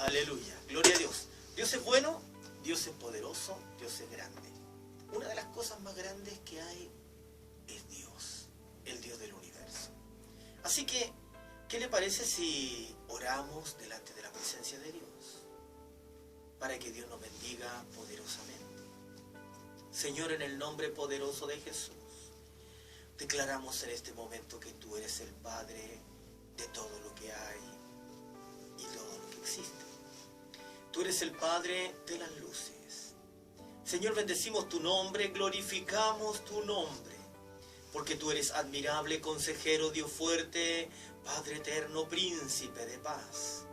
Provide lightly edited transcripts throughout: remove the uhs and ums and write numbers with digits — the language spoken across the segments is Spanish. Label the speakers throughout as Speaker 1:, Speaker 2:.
Speaker 1: Aleluya, gloria a Dios. Dios es bueno, Dios es poderoso, Dios es grande. Una de las cosas más grandes que hay es Dios, el Dios del universo. Así que, ¿qué le parece si oramos delante de la presencia de Dios? Para que Dios nos bendiga poderosamente. Señor, en el nombre poderoso de Jesús, declaramos en este momento que tú eres el Padre de todo lo que hay y todo lo que existe. Tú eres el Padre de las luces. Señor, bendecimos tu nombre, glorificamos tu nombre, porque tú eres admirable, consejero, Dios fuerte, Padre eterno, príncipe de paz.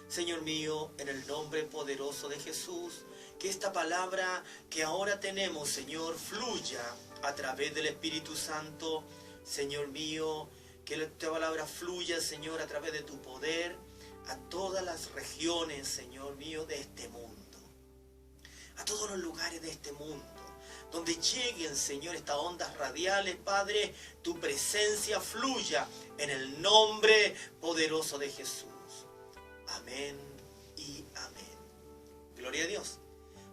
Speaker 1: Señor mío, en el nombre poderoso de Jesús, que esta palabra que ahora tenemos, Señor, fluya a través del Espíritu Santo. Señor mío, que esta palabra fluya, Señor, a través de tu poder, a todas las regiones, Señor mío, de este mundo, a todos los lugares de este mundo, donde lleguen, Señor, estas ondas radiales, Padre, tu presencia fluya en el nombre poderoso de Jesús. Amén y amén. Gloria a Dios.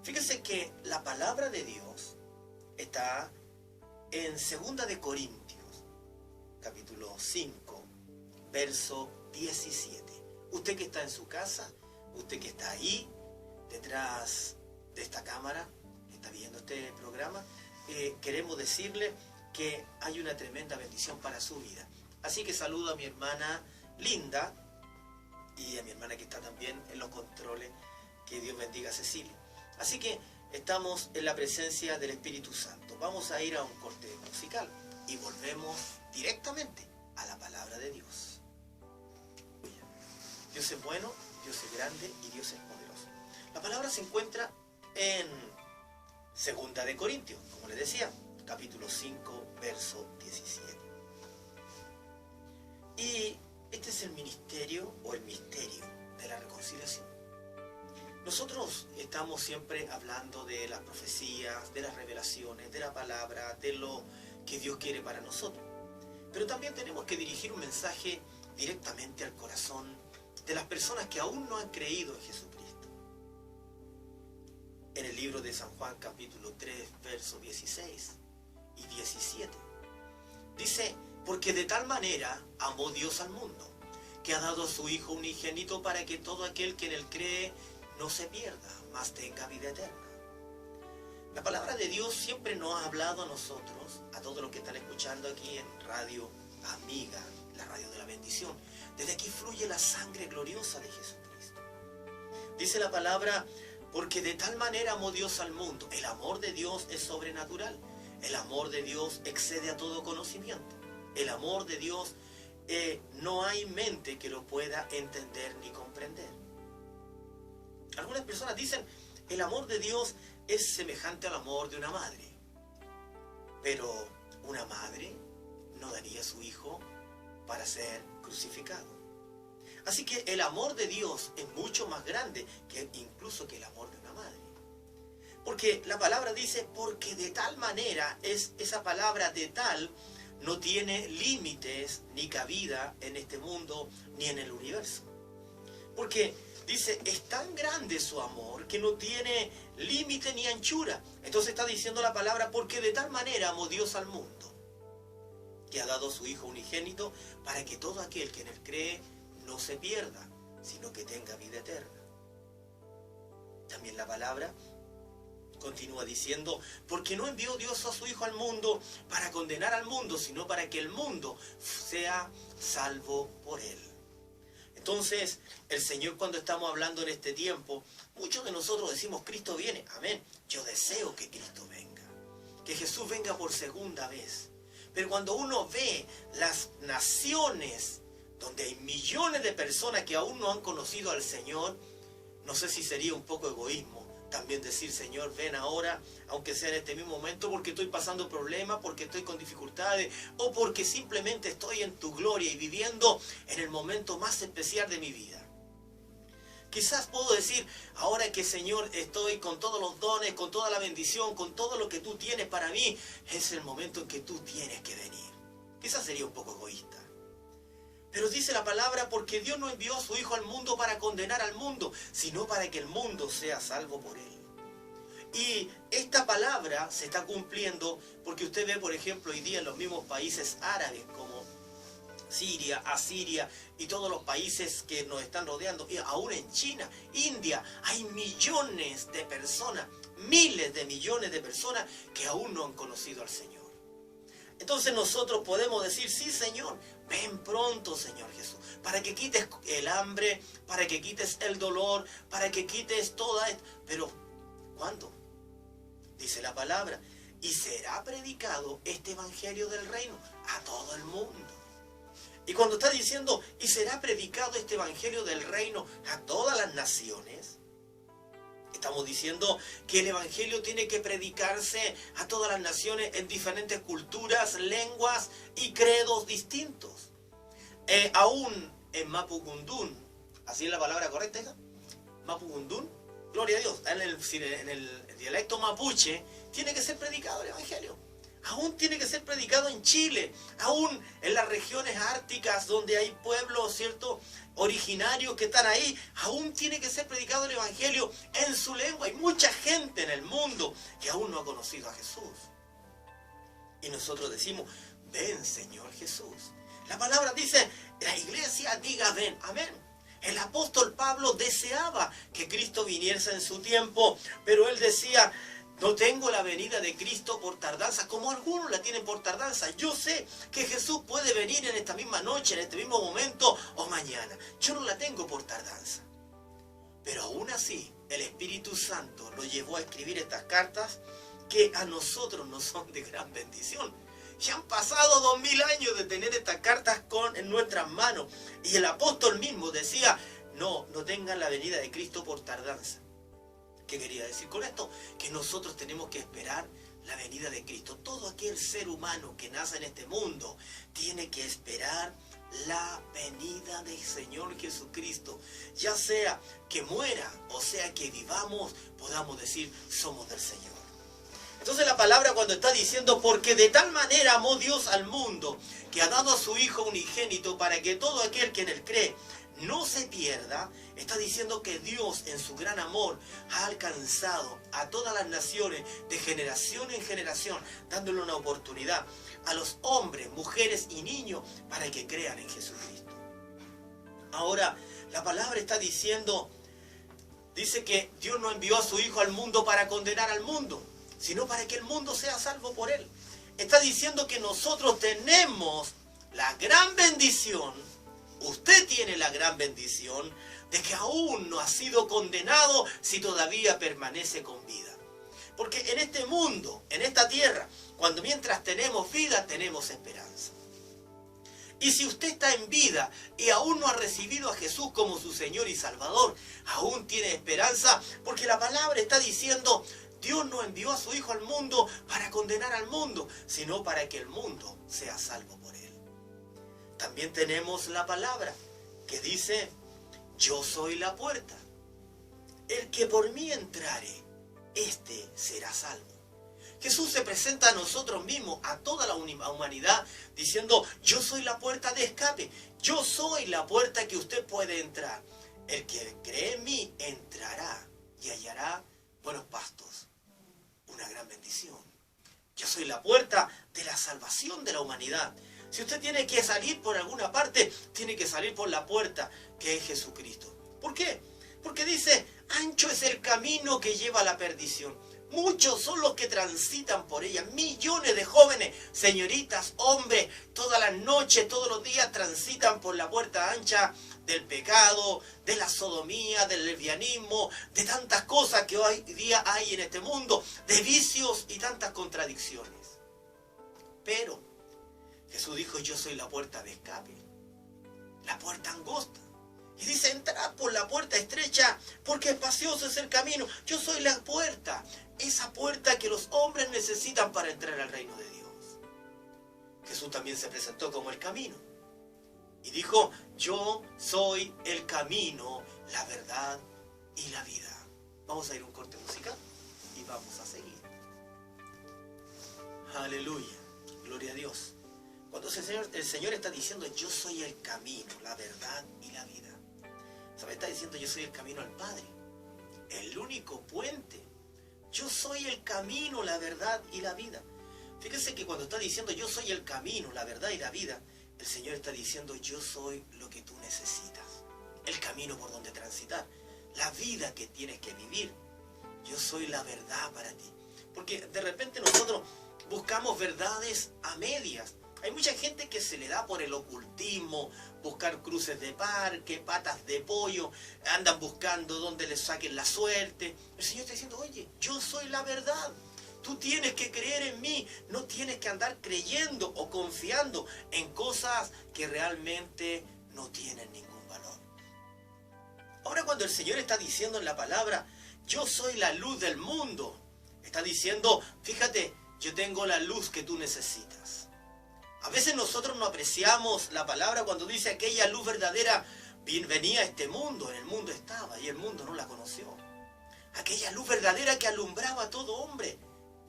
Speaker 1: Fíjense que la palabra de Dios está en 2 de Corintios, capítulo 5, verso 17. Usted que está en su casa, usted que está ahí, detrás de esta cámara, que está viendo este programa, queremos decirle que hay una tremenda bendición para su vida. Así que saludo a mi hermana Linda y a mi hermana que está también en los controles. Que Dios bendiga a Cecilia. Así que estamos en la presencia del Espíritu Santo. Vamos a ir a un corte musical y volvemos directamente a la palabra de Dios. Dios es bueno, Dios es grande y Dios es poderoso. La palabra se encuentra en 2 de Corintios, como les decía, capítulo 5, verso 17. Y este es el ministerio o el misterio de la reconciliación. Nosotros estamos siempre hablando de las profecías, de las revelaciones, de la palabra, de lo que Dios quiere para nosotros. Pero también tenemos que dirigir un mensaje directamente al corazón de las personas que aún no han creído en Jesucristo. En el libro de San Juan, capítulo 3, versos 16 y 17, dice: porque de tal manera amó Dios al mundo, que ha dado a su Hijo unigénito para que todo aquel que en él cree no se pierda, mas tenga vida eterna. La palabra de Dios siempre nos ha hablado a nosotros, a todos los que están escuchando aquí en Radio Amiga, la radio de la bendición. Desde aquí fluye la sangre gloriosa de Jesucristo. Dice la palabra: porque de tal manera amó Dios al mundo. El amor de Dios es sobrenatural. El amor de Dios excede a todo conocimiento. El amor de Dios no hay mente que lo pueda entender ni comprender. Algunas personas dicen: el amor de Dios es semejante al amor de una madre. Pero una madre no daría a su hijo para ser crucificado. Así que el amor de Dios es mucho más grande que incluso que el amor de una madre. Porque la palabra dice: porque de tal manera, es esa palabra de tal no tiene límites ni cabida en este mundo ni en el universo. Porque dice: es tan grande su amor que no tiene límite ni anchura. Entonces está diciendo la palabra: porque de tal manera amó Dios al mundo, que ha dado a su Hijo unigénito para que todo aquel que en él cree no se pierda, sino que tenga vida eterna. También la palabra continúa diciendo: porque no envió Dios a su Hijo al mundo para condenar al mundo, sino para que el mundo sea salvo por él. Entonces, el Señor, cuando estamos hablando en este tiempo, muchos de nosotros decimos: Cristo viene. Amén. Yo deseo que Cristo venga, que Jesús venga por segunda vez. Pero cuando uno ve las naciones donde hay millones de personas que aún no han conocido al Señor, no sé si sería un poco egoísmo también decir: Señor, ven ahora, aunque sea en este mismo momento, porque estoy pasando problemas, porque estoy con dificultades, o porque simplemente estoy en tu gloria y viviendo en el momento más especial de mi vida. Quizás puedo decir: ahora que, Señor, estoy con todos los dones, con toda la bendición, con todo lo que tú tienes para mí, es el momento en que tú tienes que venir. Quizás sería un poco egoísta. Pero dice la palabra, porque Dios no envió a su Hijo al mundo para condenar al mundo, sino para que el mundo sea salvo por él. Y esta palabra se está cumpliendo porque usted ve, por ejemplo, hoy día en los mismos países árabes como Siria, Asiria y todos los países que nos están rodeando, y aún en China, India, hay millones de personas, miles de millones de personas que aún no han conocido al Señor. Entonces nosotros podemos decir, sí, Señor, ven pronto, Señor Jesús, para que quites el hambre, para que quites el dolor, para que quites toda esto. Pero, ¿cuándo? Dice la palabra, y será predicado este evangelio del reino a todo el mundo. Y cuando está diciendo, y será predicado este evangelio del reino a todas las naciones, estamos diciendo que el evangelio tiene que predicarse a todas las naciones en diferentes culturas, lenguas y credos distintos. Aún en Mapudungun, ¿así es la palabra correcta esa? Mapudungun, gloria a Dios, en el dialecto mapuche tiene que ser predicado el evangelio. Aún tiene que ser predicado en Chile, aún en las regiones árticas donde hay pueblos, ¿cierto?, originarios que están ahí, aún tiene que ser predicado el evangelio en su lengua. Hay mucha gente en el mundo que aún no ha conocido a Jesús. Y nosotros decimos, ven, Señor Jesús. La palabra dice, la iglesia diga ven, amén. El apóstol Pablo deseaba que Cristo viniese en su tiempo, pero él decía, no tengo la venida de Cristo por tardanza, como algunos la tienen por tardanza. Yo sé que Jesús puede venir en esta misma noche, en este mismo momento o mañana. Yo no la tengo por tardanza. Pero aún así, el Espíritu Santo lo llevó a escribir estas cartas que a nosotros nos son de gran bendición. Ya han pasado 2000 años de tener estas cartas en nuestras manos. Y el apóstol mismo decía, no tengan la venida de Cristo por tardanza. ¿Qué quería decir con esto? Que nosotros tenemos que esperar la venida de Cristo. Todo aquel ser humano que nace en este mundo tiene que esperar la venida del Señor Jesucristo. Ya sea que muera o sea que vivamos, podamos decir, somos del Señor. Entonces la palabra cuando está diciendo, porque de tal manera amó Dios al mundo, que ha dado a su Hijo unigénito para que todo aquel que en él cree no se pierda, está diciendo que Dios en su gran amor ha alcanzado a todas las naciones de generación en generación, dándole una oportunidad a los hombres, mujeres y niños para que crean en Jesucristo. Ahora, la palabra está diciendo, dice que Dios no envió a su Hijo al mundo para condenar al mundo, sino para que el mundo sea salvo por él. Está diciendo que nosotros tenemos la gran bendición, usted tiene la gran bendición de que aún no ha sido condenado si todavía permanece con vida. Porque en este mundo, en esta tierra, mientras tenemos vida, tenemos esperanza. Y si usted está en vida y aún no ha recibido a Jesús como su Señor y Salvador, aún tiene esperanza, porque la palabra está diciendo, Dios no envió a su Hijo al mundo para condenar al mundo, sino para que el mundo sea salvo por él. También tenemos la palabra que dice, yo soy la puerta. El que por mí entrare, este será salvo. Jesús se presenta a nosotros mismos, a toda la humanidad, diciendo, yo soy la puerta de escape. Yo soy la puerta que usted puede entrar. El que cree en mí entrará y hallará buenos pastos. Una gran bendición. Yo soy la puerta de la salvación de la humanidad. Si usted tiene que salir por alguna parte, tiene que salir por la puerta que es Jesucristo. ¿Por qué? Porque dice, ancho es el camino que lleva a la perdición. Muchos son los que transitan por ella. Millones de jóvenes, señoritas, hombres, todas las noches, todos los días transitan por la puerta ancha del pecado, de la sodomía, del lesbianismo, de tantas cosas que hoy día hay en este mundo, de vicios y tantas contradicciones. Pero Jesús dijo, yo soy la puerta de escape, la puerta angosta. Y dice, entrad por la puerta estrecha, porque espacioso es el camino. Yo soy la puerta, esa puerta que los hombres necesitan para entrar al reino de Dios. Jesús también se presentó como el camino. Y dijo, yo soy el camino, la verdad y la vida. Vamos a ir a un corte musical y vamos a seguir. Aleluya, gloria a Dios. Cuando el Señor está diciendo, yo soy el camino, la verdad y la vida. ¿Sabe? Está diciendo, yo soy el camino al Padre. El único puente. Yo soy el camino, la verdad y la vida. Fíjese que cuando está diciendo, yo soy el camino, la verdad y la vida, el Señor está diciendo, yo soy lo que tú necesitas. El camino por donde transitar. La vida que tienes que vivir. Yo soy la verdad para ti. Porque de repente nosotros buscamos verdades a medias. Hay mucha gente que se le da por el ocultismo, buscar cruces de parque, patas de pollo, andan buscando dónde les saquen la suerte. El Señor está diciendo, oye, yo soy la verdad. Tú tienes que creer en mí, no tienes que andar creyendo o confiando en cosas que realmente no tienen ningún valor. Ahora cuando el Señor está diciendo en la palabra, yo soy la luz del mundo, está diciendo, fíjate, yo tengo la luz que tú necesitas. A veces nosotros no apreciamos la palabra cuando dice aquella luz verdadera venía a este mundo, en el mundo estaba y el mundo no la conoció. Aquella luz verdadera que alumbraba a todo hombre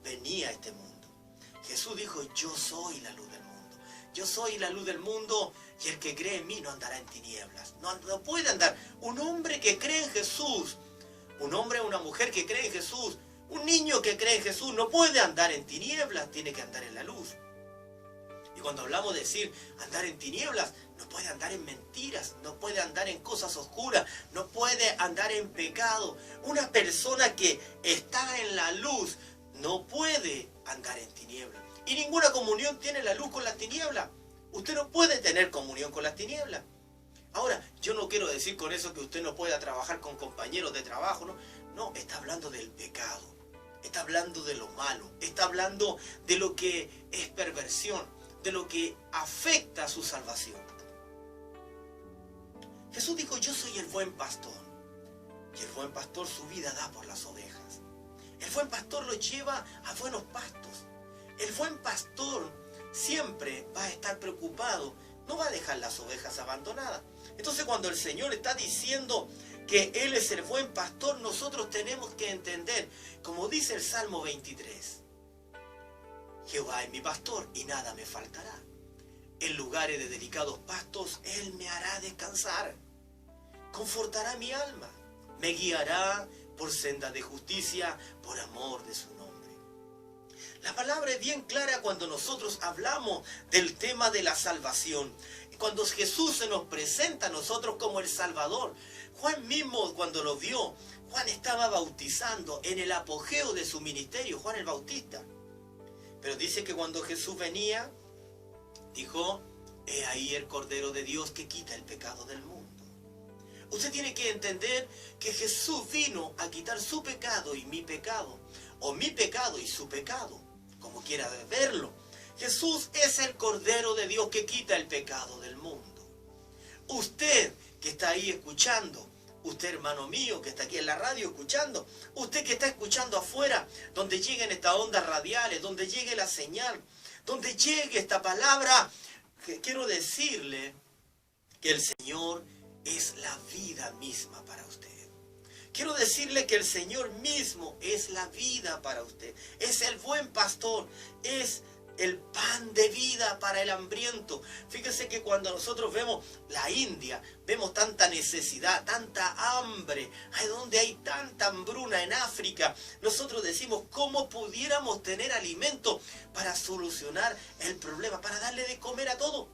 Speaker 1: venía a este mundo. Jesús dijo, yo soy la luz del mundo. Yo soy la luz del mundo y el que cree en mí no andará en tinieblas. No puede andar. Un hombre que cree en Jesús, un hombre o una mujer que cree en Jesús, un niño que cree en Jesús no puede andar en tinieblas, tiene que andar en la luz. Y cuando hablamos de decir andar en tinieblas, no puede andar en mentiras, no puede andar en cosas oscuras, no puede andar en pecado. Una persona que está en la luz no puede andar en tinieblas. Y ninguna comunión tiene la luz con las tinieblas. Usted no puede tener comunión con las tinieblas. Ahora, yo no quiero decir con eso que usted no pueda trabajar con compañeros de trabajo, ¿no? No, está hablando del pecado, está hablando de lo malo, está hablando de lo que es perversión, de lo que afecta a su salvación. Jesús dijo, yo soy el buen pastor, y el buen pastor su vida da por las ovejas. El buen pastor lo lleva a buenos pastos. El buen pastor siempre va a estar preocupado, no va a dejar las ovejas abandonadas. Entonces cuando el Señor está diciendo que Él es el buen pastor, nosotros tenemos que entender, como dice el Salmo 23, Jehová es mi pastor y nada me faltará. En lugares de delicados pastos Él me hará descansar. Confortará mi alma. Me guiará por sendas de justicia, por amor de su nombre. La palabra es bien clara cuando nosotros hablamos del tema de la salvación. Cuando Jesús se nos presenta a nosotros como el Salvador. Juan mismo cuando lo vio, Juan estaba bautizando en el apogeo de su ministerio, Juan el Bautista. Pero dice que cuando Jesús venía, dijo, he ahí el Cordero de Dios que quita el pecado del mundo. Usted tiene que entender que Jesús vino a quitar su pecado y mi pecado, o mi pecado y su pecado, como quiera verlo. Jesús es el Cordero de Dios que quita el pecado del mundo. Usted que está ahí escuchando, usted hermano mío que está aquí en la radio escuchando, usted que está escuchando afuera, donde lleguen estas ondas radiales, donde llegue la señal, donde llegue esta palabra, que quiero decirle que el Señor es la vida misma para usted. Quiero decirle que el Señor mismo es la vida para usted. Es el buen pastor, es el pan de vida para el hambriento. Fíjese que cuando nosotros vemos la India, vemos tanta necesidad, tanta hambre, donde hay tanta hambruna en África, nosotros decimos, ¿cómo pudiéramos tener alimento para solucionar el problema, para darle de comer a todo?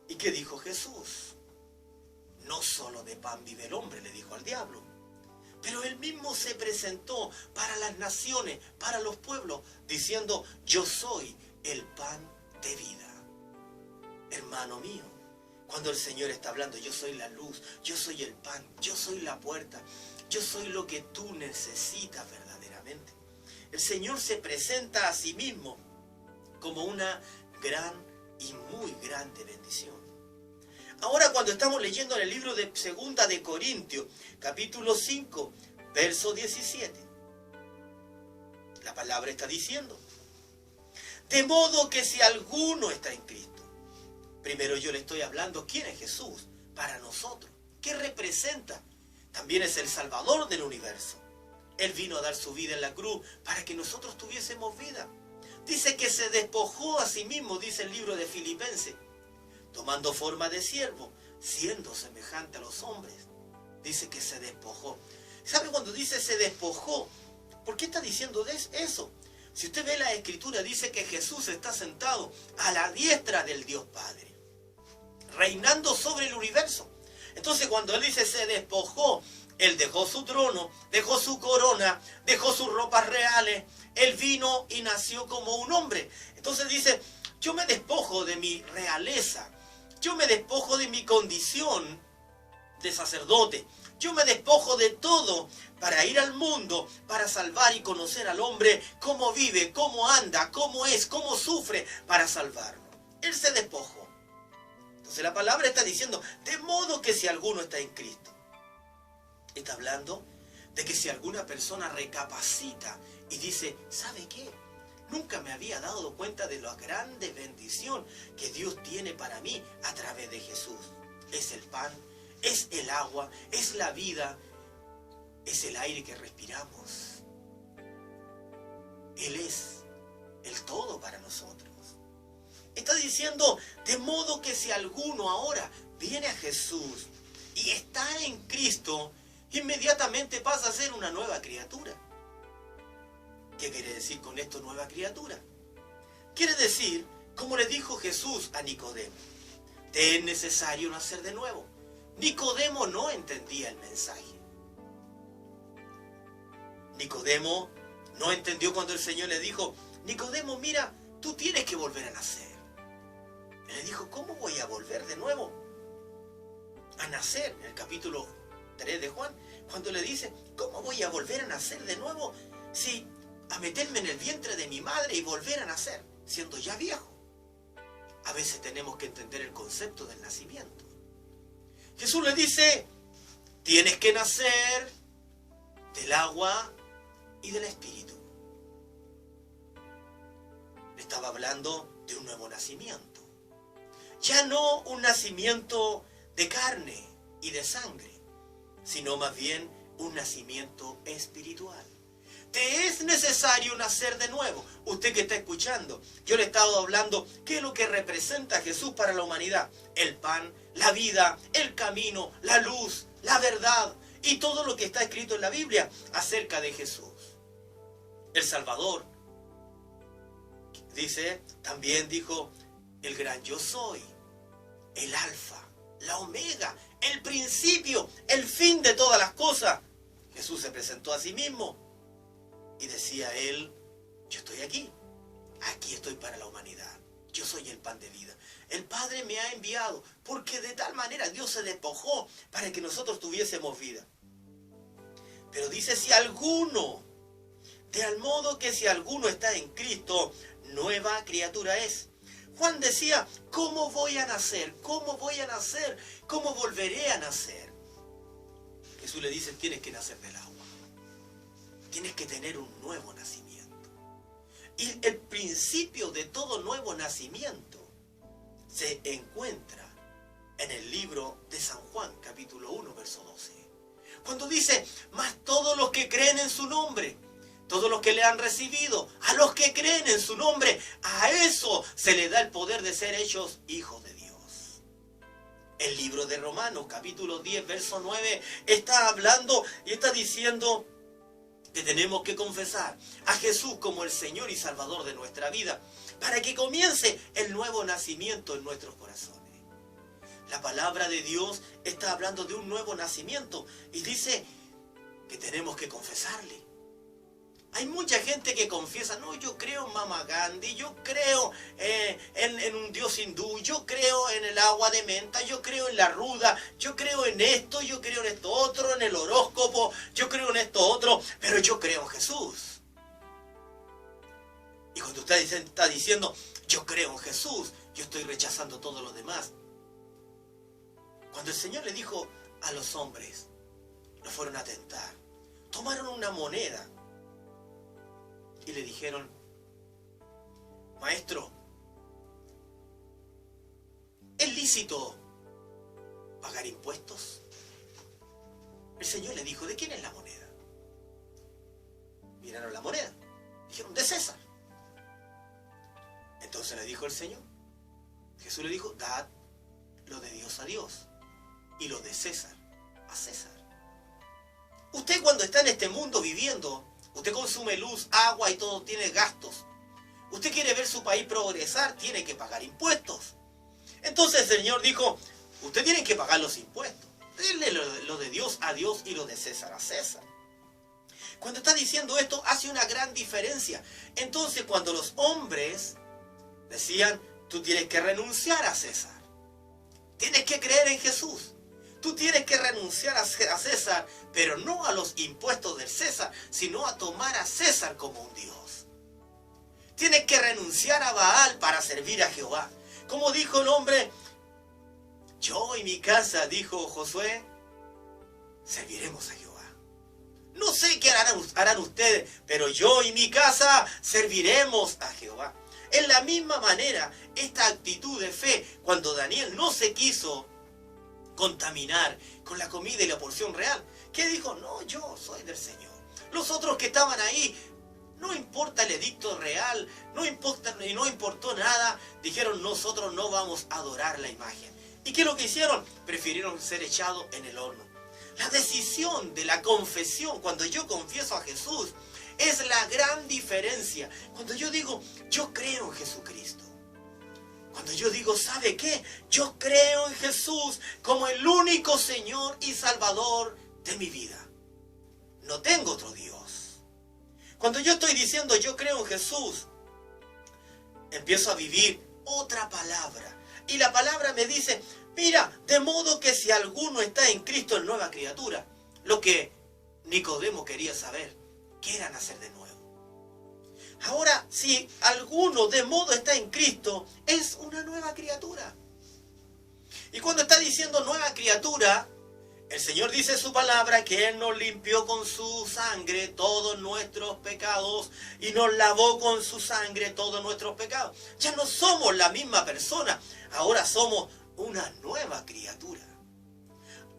Speaker 1: ¿Y qué dijo Jesús? No solo de pan vive el hombre, le dijo al diablo. Pero él mismo se presentó para las naciones, para los pueblos, diciendo, yo soy el pan de vida. Hermano mío, cuando el Señor está hablando, yo soy la luz, yo soy el pan, yo soy la puerta, yo soy lo que tú necesitas verdaderamente. El Señor se presenta a sí mismo como una gran y muy grande bendición. Ahora cuando estamos leyendo en el libro de Segunda de Corintios, capítulo 5, verso 17, la palabra está diciendo, de modo que si alguno está en Cristo, primero yo le estoy hablando, ¿quién es Jesús para nosotros? ¿Qué representa? También es el Salvador del universo. Él vino a dar su vida en la cruz para que nosotros tuviésemos vida. Dice que se despojó a sí mismo, dice el libro de Filipenses, tomando forma de siervo, siendo semejante a los hombres. Dice que se despojó. ¿Sabe cuando dice se despojó? ¿Por qué está diciendo eso? Si usted ve la escritura, dice que Jesús está sentado a la diestra del Dios Padre, reinando sobre el universo. Entonces cuando él dice se despojó, él dejó su trono, dejó su corona, dejó sus ropas reales, él vino y nació como un hombre. Entonces dice, yo me despojo de mi realeza, yo me despojo de mi condición de sacerdote, yo me despojo de todo para ir al mundo, para salvar y conocer al hombre, cómo vive, cómo anda, cómo es, cómo sufre, para salvarlo. Él se despojó. Entonces la palabra está diciendo, de modo que si alguno está en Cristo, está hablando de que si alguna persona recapacita y dice, ¿sabe qué? Nunca me había dado cuenta de la grande bendición que Dios tiene para mí a través de Jesús. Es el pan, es el agua, es la vida, es el aire que respiramos. Él es el todo para nosotros. Está diciendo, de modo que si alguno ahora viene a Jesús y está en Cristo, inmediatamente pasa a ser una nueva criatura. ¿Qué quiere decir con esto nueva criatura? Quiere decir, como le dijo Jesús a Nicodemo, te es necesario nacer de nuevo. Nicodemo no entendía el mensaje. Nicodemo no entendió cuando el Señor le dijo, Nicodemo, mira, tú tienes que volver a nacer. Él le dijo, ¿cómo voy a volver de nuevo a nacer? En el capítulo 3 de Juan, cuando le dice, ¿cómo voy a volver a nacer de nuevo si a meterme en el vientre de mi madre y volver a nacer, siendo ya viejo? A veces tenemos que entender el concepto del nacimiento. Jesús le dice, tienes que nacer del agua y del Espíritu. Le estaba hablando de un nuevo nacimiento. Ya no un nacimiento de carne y de sangre, sino más bien un nacimiento espiritual. Te es necesario nacer de nuevo. Usted que está escuchando, yo le he estado hablando qué es lo que representa Jesús para la humanidad. El pan, la vida, el camino, la luz, la verdad y todo lo que está escrito en la Biblia acerca de Jesús. El Salvador, dice, también dijo, el gran yo soy, el alfa, la omega, el principio, el fin de todas las cosas. Jesús se presentó a sí mismo y decía él, yo estoy aquí estoy para la humanidad, yo soy el pan de vida. El Padre me ha enviado porque de tal manera Dios se despojó para que nosotros tuviésemos vida. Pero dice, si alguno, de al modo que si alguno está en Cristo, nueva criatura es. Juan decía, ¿cómo voy a nacer? ¿Cómo voy a nacer? ¿Cómo volveré a nacer? Jesús le dice, tienes que nacer del agua. Tienes que tener un nuevo nacimiento. Y el principio de todo nuevo nacimiento se encuentra en el libro de San Juan, capítulo 1, verso 12. Cuando dice, mas todos los que creen en su nombre, todos los que le han recibido, a los que creen en su nombre, a eso se le da el poder de ser hechos hijos de Dios. El libro de Romanos, capítulo 10, verso 9, está hablando y está diciendo que tenemos que confesar a Jesús como el Señor y Salvador de nuestra vida, para que comience el nuevo nacimiento en nuestros corazones. La palabra de Dios está hablando de un nuevo nacimiento y dice que tenemos que confesarle. Hay mucha gente que confiesa, no, yo creo en Mama Gandhi, yo creo en un dios hindú, yo creo en el agua de menta, yo creo en la ruda, yo creo en esto, yo creo en esto otro, en el horóscopo, yo creo en esto otro, pero yo creo en Jesús. Y cuando usted está diciendo, yo creo en Jesús, yo estoy rechazando todo lo demás. Cuando el Señor le dijo a los hombres, lo fueron a tentar, tomaron una moneda, y le dijeron, maestro, ¿es lícito pagar impuestos? El Señor le dijo, ¿de quién es la moneda? Miraron la moneda, dijeron, de César. Entonces le dijo el Señor. Jesús le dijo, dad lo de Dios a Dios y lo de César a César. Usted cuando está en este mundo viviendo, usted consume luz, agua y todo, tiene gastos. Usted quiere ver su país progresar, tiene que pagar impuestos. Entonces el Señor dijo, usted tiene que pagar los impuestos. Denle lo de Dios a Dios y lo de César a César. Cuando está diciendo esto, hace una gran diferencia. Entonces cuando los hombres decían, tú tienes que renunciar a César. Tienes que creer en Jesús. Tú tienes que renunciar a César, pero no a los impuestos del César, sino a tomar a César como un Dios. Tienes que renunciar a Baal para servir a Jehová. Como dijo el hombre, yo y mi casa, dijo Josué, serviremos a Jehová. No sé qué harán ustedes, pero yo y mi casa serviremos a Jehová. En la misma manera, esta actitud de fe, cuando Daniel no se quiso contaminar con la comida y la porción real, ¿qué dijo? No, yo soy del Señor. Los otros que estaban ahí, no importa el edicto real, no importó nada, dijeron, nosotros no vamos a adorar la imagen. ¿Y qué es lo que hicieron? Prefirieron ser echados en el horno. La decisión de la confesión, cuando yo confieso a Jesús, es la gran diferencia. Cuando yo digo, yo creo en Jesucristo. Cuando yo digo, ¿sabe qué? Yo creo en Jesús como el único Señor y Salvador de mi vida. No tengo otro Dios. Cuando yo estoy diciendo, yo creo en Jesús, empiezo a vivir otra palabra. Y la palabra me dice, mira, de modo que si alguno está en Cristo, es nueva criatura. Lo que Nicodemo quería saber, ¿qué era nacer de nuevo? Ahora, si alguno de modo está en Cristo, es una nueva criatura. Y cuando está diciendo nueva criatura, el Señor dice en su palabra que Él nos limpió con su sangre todos nuestros pecados y nos lavó con su sangre todos nuestros pecados. Ya no somos la misma persona, ahora somos una nueva criatura.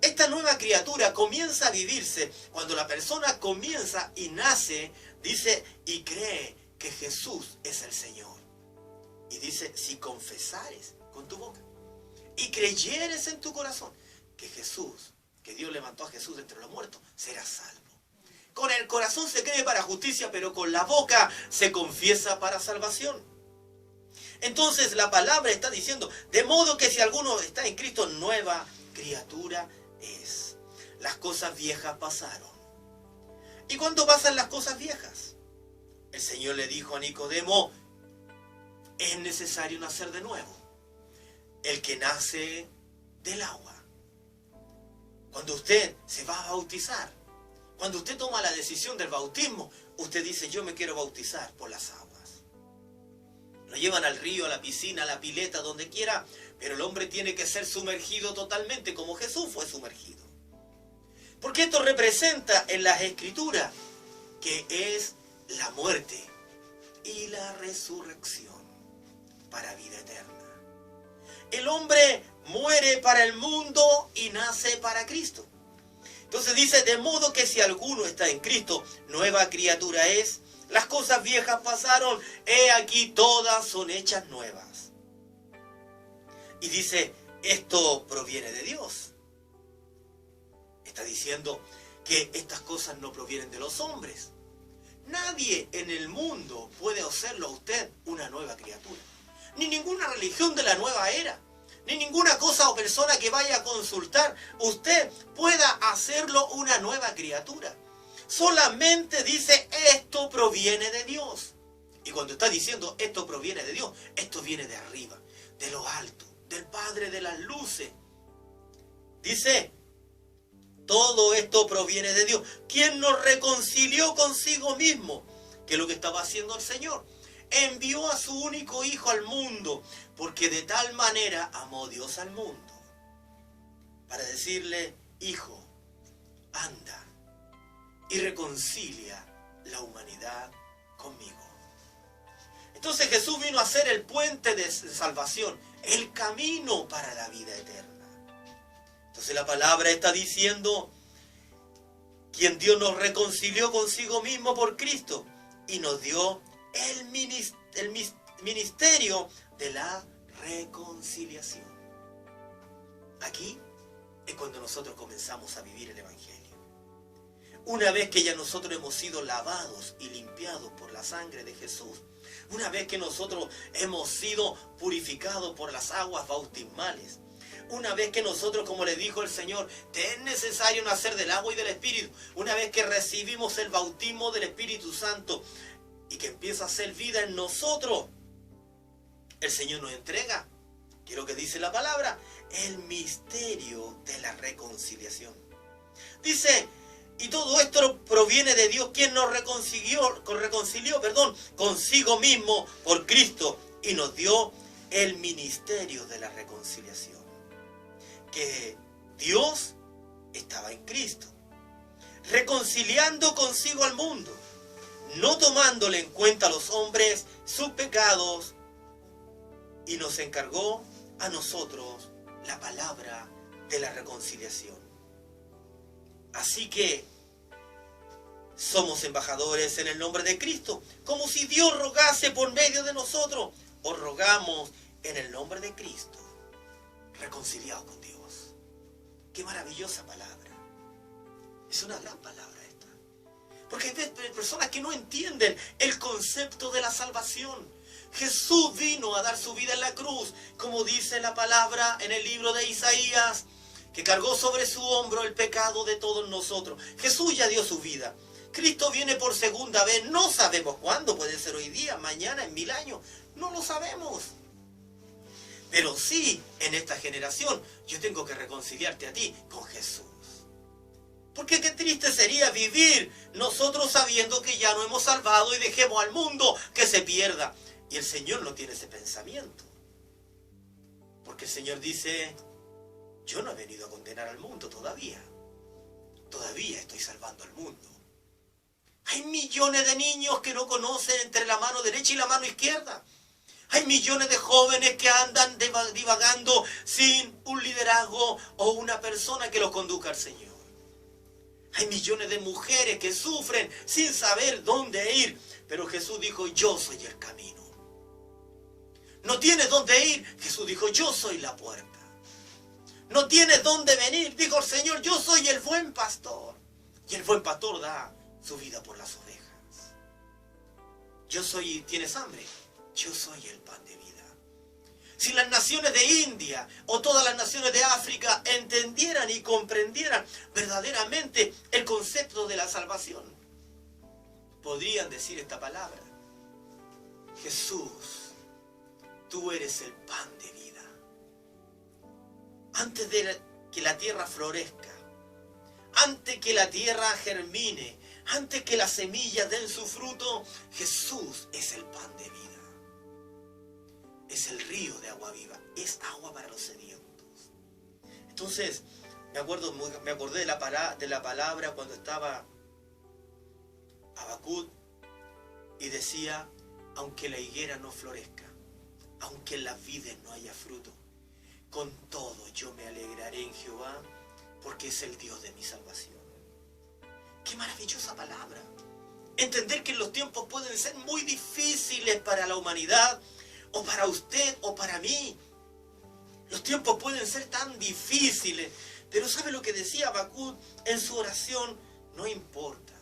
Speaker 1: Esta nueva criatura comienza a vivirse cuando la persona comienza y nace, dice, y cree que Jesús es el Señor. Y dice, si confesares con tu boca y creyeres en tu corazón que Jesús, que Dios levantó a Jesús de entre los muertos, serás salvo. Con el corazón se cree para justicia, pero con la boca se confiesa para salvación. Entonces la palabra está diciendo, de modo que si alguno está en Cristo, nueva criatura es. Las cosas viejas pasaron. ¿Y cuándo pasan las cosas viejas? El Señor le dijo a Nicodemo, es necesario nacer de nuevo. El que nace del agua. Cuando usted se va a bautizar, cuando usted toma la decisión del bautismo, usted dice, yo me quiero bautizar por las aguas. Lo llevan al río, a la piscina, a la pileta, donde quiera, pero el hombre tiene que ser sumergido totalmente, como Jesús fue sumergido. Porque esto representa en las Escrituras que es la muerte y la resurrección para vida eterna. El hombre muere para el mundo y nace para Cristo. Entonces dice, de modo que si alguno está en Cristo, nueva criatura es. Las cosas viejas pasaron, he aquí todas son hechas nuevas. Y dice, esto proviene de Dios. Está diciendo que estas cosas no provienen de los hombres. Nadie en el mundo puede hacerlo a usted una nueva criatura. Ni ninguna religión de la nueva era. Ni ninguna cosa o persona que vaya a consultar. Usted pueda hacerlo una nueva criatura. Solamente dice, esto proviene de Dios. Y cuando está diciendo, esto proviene de Dios, esto viene de arriba, de lo alto, del Padre de las luces. Dice, todo esto proviene de Dios, quien nos reconcilió consigo mismo, que es lo que estaba haciendo el Señor. Envió a su único Hijo al mundo, porque de tal manera amó Dios al mundo, para decirle, Hijo, anda y reconcilia la humanidad conmigo. Entonces Jesús vino a ser el puente de salvación, el camino para la vida eterna. Entonces la palabra está diciendo, quien Dios nos reconcilió consigo mismo por Cristo y nos dio ministerio de la reconciliación. Aquí es cuando nosotros comenzamos a vivir el Evangelio. Una vez que ya nosotros hemos sido lavados y limpiados por la sangre de Jesús, una vez que nosotros hemos sido purificados por las aguas bautismales, una vez que nosotros, como le dijo el Señor, te es necesario nacer del agua y del Espíritu, una vez que recibimos el bautismo del Espíritu Santo y que empieza a hacer vida en nosotros, el Señor nos entrega, ¿qué es lo que dice la palabra? El misterio de la reconciliación. Dice, y todo esto proviene de Dios, quien nos reconcilió, consigo mismo por Cristo y nos dio el ministerio de la reconciliación. Que Dios estaba en Cristo, reconciliando consigo al mundo, no tomándole en cuenta a los hombres sus pecados, y nos encargó a nosotros la palabra de la reconciliación. Así que somos embajadores en el nombre de Cristo, como si Dios rogase por medio de nosotros. Os rogamos en el nombre de Cristo, reconciliados con Dios. Qué maravillosa palabra. Es una gran palabra esta. Porque hay personas que no entienden el concepto de la salvación. Jesús vino a dar su vida en la cruz, como dice la palabra en el libro de Isaías, que cargó sobre su hombro el pecado de todos nosotros. Jesús ya dio su vida. Cristo viene por segunda vez. No sabemos cuándo, puede ser hoy día, mañana, en 1000 años. No lo sabemos. Pero sí, en esta generación, yo tengo que reconciliarte a ti con Jesús. Porque qué triste sería vivir nosotros sabiendo que ya no hemos salvado y dejemos al mundo que se pierda. Y el Señor no tiene ese pensamiento. Porque el Señor dice, yo no he venido a condenar al mundo todavía. Todavía estoy salvando al mundo. Hay millones de niños que no conocen entre la mano derecha y la mano izquierda. Hay millones de jóvenes que andan divagando sin un liderazgo o una persona que los conduzca al Señor. Hay millones de mujeres que sufren sin saber dónde ir. Pero Jesús dijo, yo soy el camino. No tienes dónde ir. Jesús dijo, yo soy la puerta. No tienes dónde venir. Dijo el Señor, yo soy el buen pastor. Y el buen pastor da su vida por las ovejas. Yo soy, ¿tienes hambre? Yo soy el pan de vida. Si las naciones de India o todas las naciones de África entendieran y comprendieran verdaderamente el concepto de la salvación, podrían decir esta palabra: Jesús, tú eres el pan de vida. Antes de que la tierra florezca, antes que la tierra germine, antes que las semillas den su fruto, Jesús es el pan de vida. Es el río de agua viva, es agua para los sedientos. Entonces, me acordé de la palabra cuando estaba Habacuc y decía, aunque la higuera no florezca, aunque en las vides no haya fruto, con todo yo me alegraré en Jehová, porque es el Dios de mi salvación. ¡Qué maravillosa palabra! Entender que los tiempos pueden ser muy difíciles para la humanidad, o para usted, o para mí. Los tiempos pueden ser tan difíciles, pero ¿sabe lo que decía Habacuc en su oración? No importa,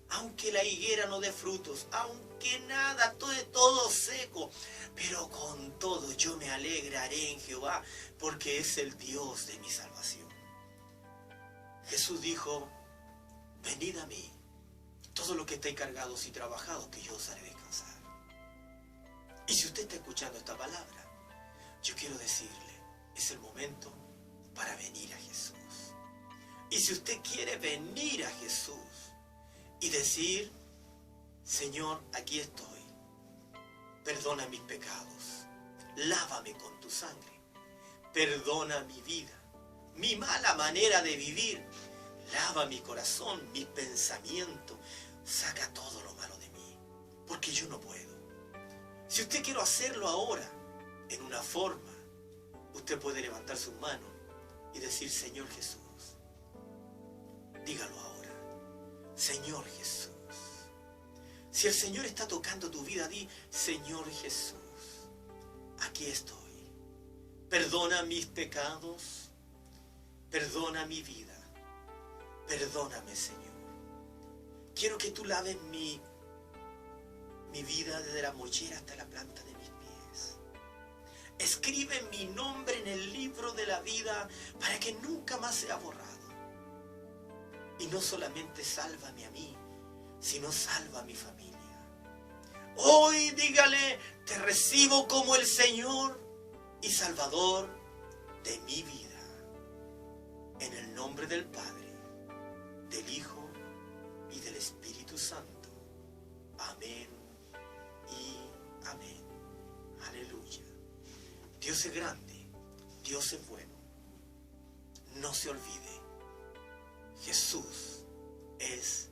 Speaker 1: aunque la higuera no dé frutos, aunque nada, todo seco, pero con todo yo me alegraré en Jehová, porque es el Dios de mi salvación. Jesús dijo, venid a mí, todos los que estéis cargados y trabajados, que yo os haré descansar. Y si usted está escuchando esta palabra, yo quiero decirle, es el momento para venir a Jesús. Y si usted quiere venir a Jesús y decir, Señor, aquí estoy, perdona mis pecados, lávame con tu sangre, perdona mi vida, mi mala manera de vivir, lava mi corazón, mis pensamientos, saca todo lo malo de mí, porque yo no puedo. Si usted quiere hacerlo ahora, en una forma, usted puede levantar sus manos y decir, Señor Jesús, dígalo ahora, Señor Jesús. Si el Señor está tocando tu vida, di, Señor Jesús, aquí estoy. Perdona mis pecados, perdona mi vida, perdóname, Señor. Quiero que tú laves mi vida desde la mollera hasta la planta de mis pies. Escribe mi nombre en el libro de la vida para que nunca más sea borrado. Y no solamente sálvame a mí, sino salva a mi familia. Hoy dígale, te recibo como el Señor y Salvador de mi vida. En el nombre del Padre, del Hijo y del Espíritu Santo. Amén y amén. Aleluya. Dios es grande, Dios es bueno. No se olvide, Jesús es